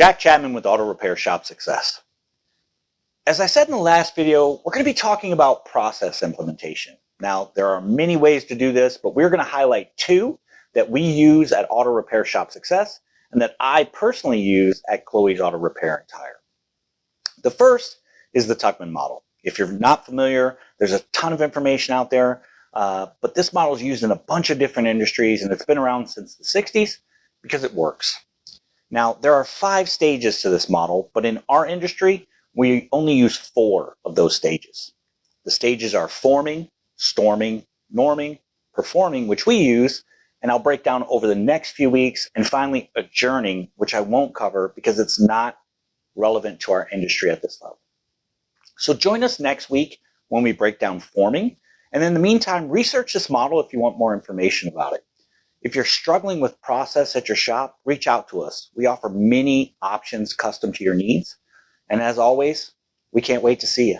Jack Chapman with Auto Repair Shop Success. As I said in the last video, we're going to be talking about process implementation. Now, there are many ways to do this, but we're going to highlight two that we use at Auto Repair Shop Success and that I personally use at Chloe's Auto Repair and Tire. The first is the Tuckman model. If you're not familiar, there's a ton of information out there, but this model is used in a bunch of different industries and it's been around since the 60s because it works. Now, there are 5 stages to this model, but in our industry, we only use 4 of those stages. The stages are forming, storming, norming, performing, which we use, and I'll break down over the next few weeks, and finally adjourning, which I won't cover because it's not relevant to our industry at this level. So join us next week when we break down forming, and in the meantime, research this model if you want more information about it. If you're struggling with process at your shop, reach out to us. We offer many options custom to your needs. And as always, we can't wait to see you.